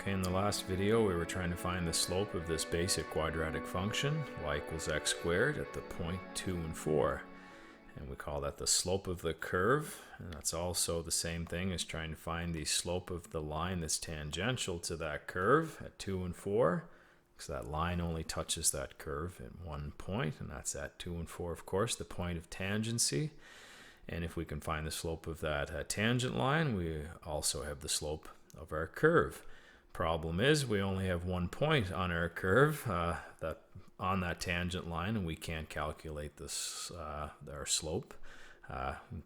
Okay, in the last video we were trying to find the slope of this basic quadratic function, y equals x squared, at the point 2 and 4. And we call that the slope of the curve, and that's also the same thing as trying to find the slope of the line that's tangential to that curve at 2 and 4, because that line only touches that curve at one point, and that's at 2 and 4, of course, the point of tangency. And if we can find the slope of that tangent line, we also have the slope of our curve. Problem is, we only have one point on our curve on that tangent line, and we can't calculate this our slope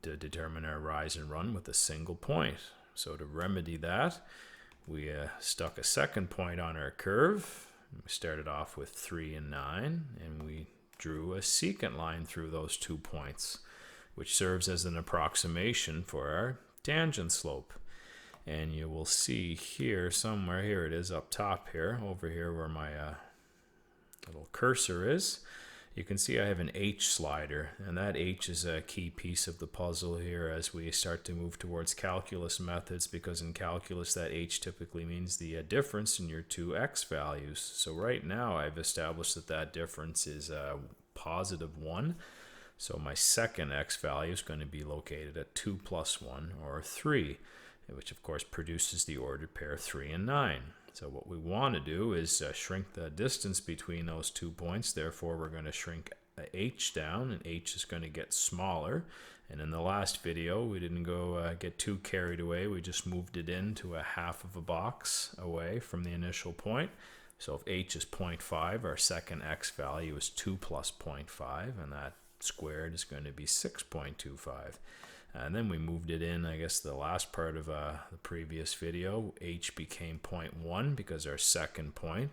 to determine our rise and run with a single point. So to remedy that, we stuck a second point on our curve. We started off with 3 and 9, and we drew a secant line through those 2 points, which serves as an approximation for our tangent slope. And you will see here somewhere, here it is up top here, over here where my little cursor is, you can see I have an H slider, and that H is a key piece of the puzzle here as we start to move towards calculus methods, because in calculus that H typically means the difference in your two x values. So right now I've established that that difference is positive 1. So my second x value is going to be located at 2 plus 1, or 3, which of course produces the ordered pair 3 and 9. So what we want to do is shrink the distance between those 2 points. Therefore, we're going to shrink h down, and h is going to get smaller. And in the last video, we didn't go get too carried away. We just moved it into a half of a box away from the initial point. So if h is 0.5, our second x value is 2 plus 0.5, and that squared is going to be 6.25. And then we moved it in, I guess, the last part of the previous video. H became 0.1 because our second point,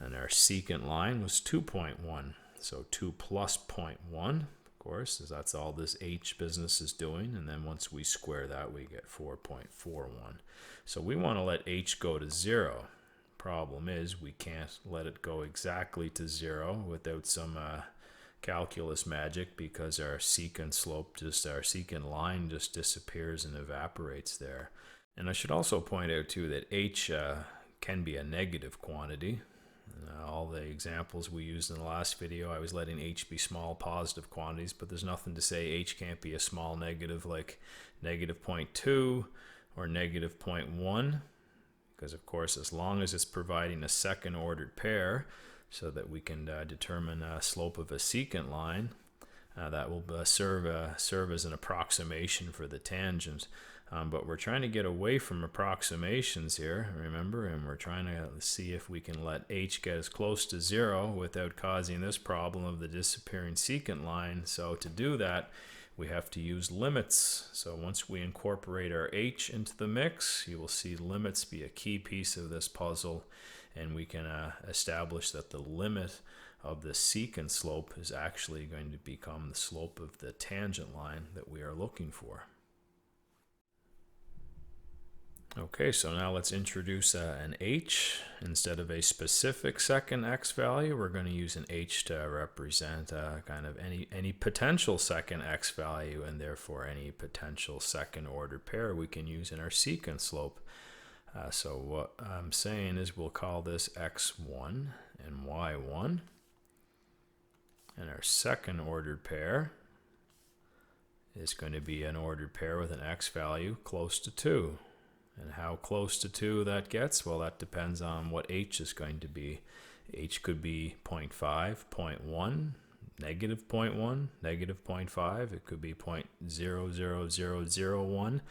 and our secant line was 2.1. So 2 plus 0.1, of course, as that's all this H business is doing. And then once we square that, we get 4.41. So we want to let H go to 0. Problem is, we can't let it go exactly to 0 without some calculus magic, because our secant slope, our secant line just disappears and evaporates there. And I should also point out too that h can be a negative quantity. All the examples we used in the last video, I was letting h be small positive quantities, but there's nothing to say h can't be a small negative, like negative 0.2 or negative 0.1, because of course as long as it's providing a second ordered pair, so that we can determine a slope of a secant line, that will serve as an approximation for the tangent. But we're trying to get away from approximations here, remember, and we're trying to see if we can let h get as close to 0 without causing this problem of the disappearing secant line. So to do that, we have to use limits. So once we incorporate our h into the mix, you will see limits be a key piece of this puzzle, and we can establish that the limit of the secant slope is actually going to become the slope of the tangent line that we are looking for. Okay, so now let's introduce an h. Instead of a specific second x value, we're going to use an h to represent kind of any potential second x value, and therefore any potential second order pair we can use in our secant slope. So what I'm saying is we'll call this x1 and y1, and our second ordered pair is going to be an ordered pair with an x value close to 2. And how close to 2 that gets, well, that depends on what h is going to be. H could be 0.5, 0.1, negative 0.1, negative 0.5. It could be 0.00001.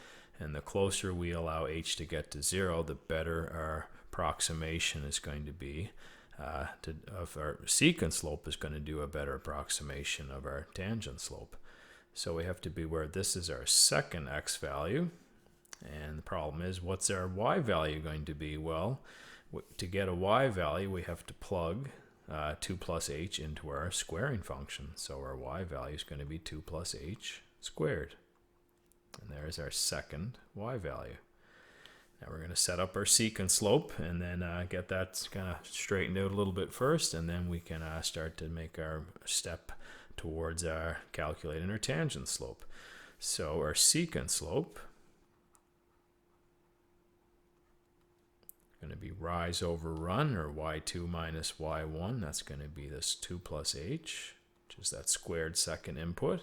And the closer we allow h to get to 0, the better our approximation is going to be. Of our secant slope is going to do a better approximation of our tangent slope. So we have to be aware this is our second x value. And the problem is, what's our y value going to be? Well, to get a y value, we have to plug 2 plus h into our squaring function. So our y value is going to be 2 plus h squared. And there's our second y value. Now we're going to set up our secant slope, and then get that kind of straightened out a little bit first, and then we can start to make our step towards calculating our tangent slope. So our secant slope going to be rise over run, or y2 minus y1. That's going to be this 2 plus h, which is that squared second input,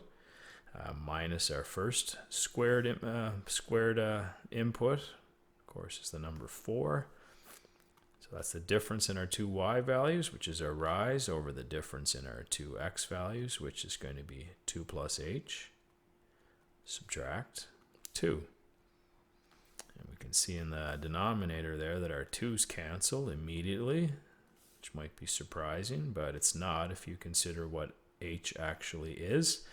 minus our first squared input, of course, is the number 4. So that's the difference in our two y values, which is our rise, over the difference in our two x values, which is going to be 2 plus h. Subtract 2. And we can see in the denominator there that our 2's cancel immediately, which might be surprising, but it's not if you consider what h actually is.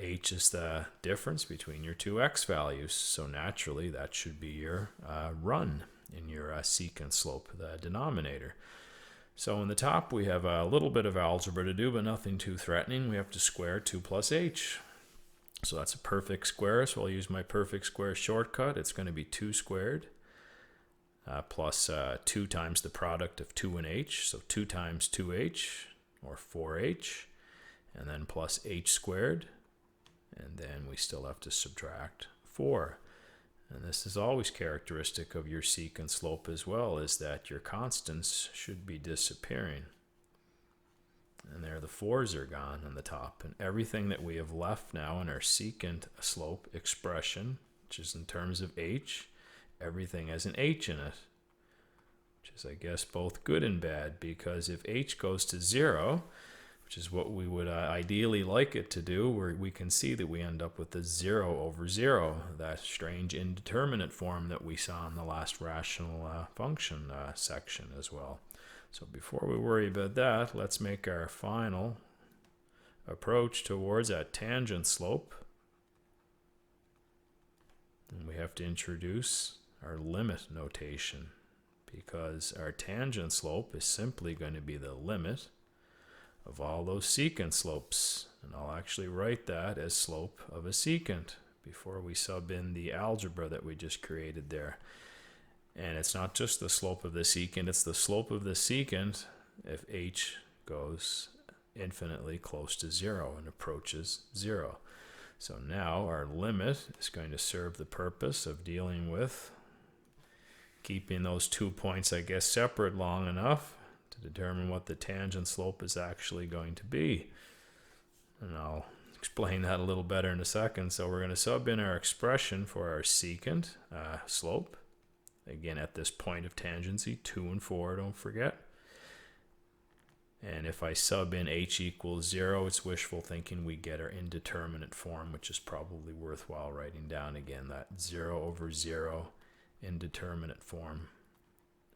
H is the difference between your two x values, so naturally that should be your run in your secant slope, the denominator. So in the top we have a little bit of algebra to do, but nothing too threatening. We have to square 2 plus h. So that's a perfect square, so I'll use my perfect square shortcut. It's going to be 2 squared plus 2 times the product of 2 and h, so 2 times 2h, or 4h, and then plus h squared, and then we still have to subtract 4. And this is always characteristic of your secant slope as well, is that your constants should be disappearing. And there the 4's are gone on the top. And everything that we have left now in our secant slope expression, which is in terms of h, everything has an h in it. Which is, I guess, both good and bad, because if h goes to 0, which is what we would ideally like it to do, where we can see that we end up with the 0 over 0, that strange indeterminate form that we saw in the last rational function section as well. So before we worry about that, let's make our final approach towards that tangent slope. And we have to introduce our limit notation, because our tangent slope is simply going to be the limit of all those secant slopes. And I'll actually write that as slope of a secant before we sub in the algebra that we just created there. And it's not just the slope of the secant, it's the slope of the secant if h goes infinitely close to 0 and approaches 0. So now our limit is going to serve the purpose of dealing with keeping those 2 points, I guess, separate long enough to determine what the tangent slope is actually going to be. And I'll explain that a little better in a second. So we're going to sub in our expression for our secant slope. Again, at this point of tangency, 2 and 4, don't forget. And if I sub in h equals 0, it's wishful thinking we get our indeterminate form, which is probably worthwhile writing down again, that 0 over 0 indeterminate form,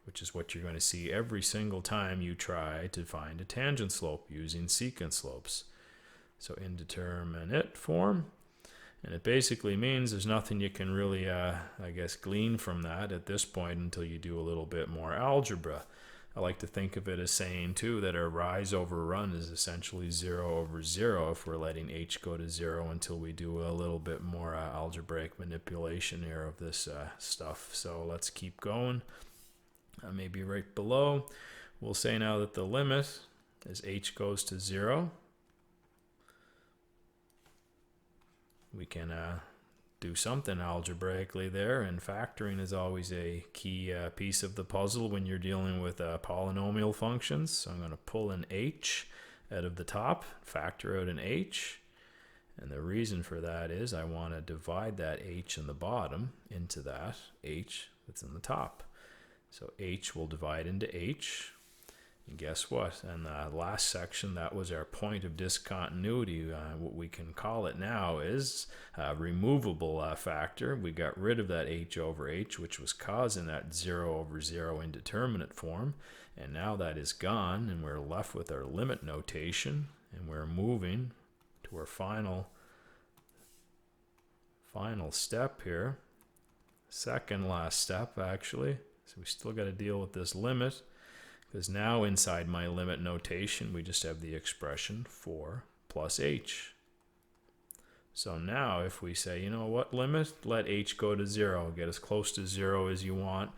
which is what you're going to see every single time you try to find a tangent slope using secant slopes. So indeterminate form. And it basically means there's nothing you can really, I guess, glean from that at this point until you do a little bit more algebra. I like to think of it as saying, too, that our rise over run is essentially 0 over 0 if we're letting h go to 0 until we do a little bit more algebraic manipulation here of this stuff. So let's keep going. Maybe right below, we'll say now that the limit as h goes to 0, we can do something algebraically there, and factoring is always a key piece of the puzzle when you're dealing with polynomial functions. So I'm going to pull an h out of the top, factor out an h, and the reason for that is I want to divide that h in the bottom into that h that's in the top. So h will divide into h. And guess what? In the last section, that was our point of discontinuity. What we can call it now is a removable factor. We got rid of that h over h, which was causing that 0 over 0 indeterminate form. And now that is gone, and we're left with our limit notation. And we're moving to our final step here. Second last step, actually. So we still got to deal with this limit, because now inside my limit notation, we just have the expression 4 plus h. So now if we say, you know what, limit, let h go to 0, get as close to 0 as you want,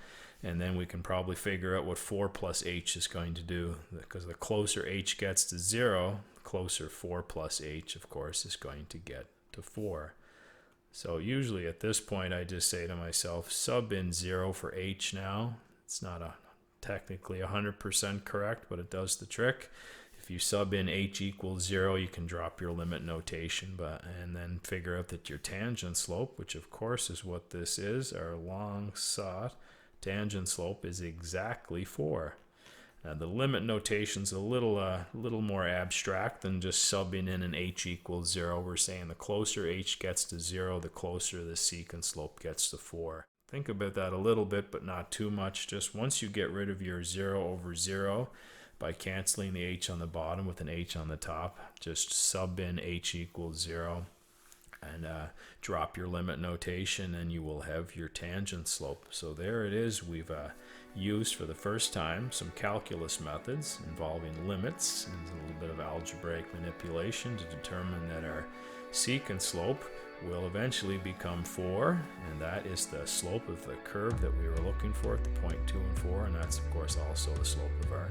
and then we can probably figure out what 4 plus h is going to do, because the closer h gets to 0, the closer 4 plus h, of course, is going to get to 4. So usually at this point, I just say to myself, sub in 0 for h now. It's not technically 100% correct, but it does the trick. If you sub in h equals 0, you can drop your limit notation, and then figure out that your tangent slope, which of course is what this is, our long sought tangent slope, is exactly 4. The limit notation's a little more abstract than just subbing in an h equals 0. We're saying the closer h gets to 0, the closer the secant slope gets to 4. Think about that a little bit, but not too much. Just once you get rid of your 0 over 0 by canceling the h on the bottom with an h on the top, just sub in h equals 0 and drop your limit notation, and you will have your tangent slope. So there it is. We've used for the first time some calculus methods involving limits and a little bit of algebraic manipulation to determine that our secant slope will eventually become 4, and that is the slope of the curve that we were looking for at the point 2 and 4, and that's of course also the slope of our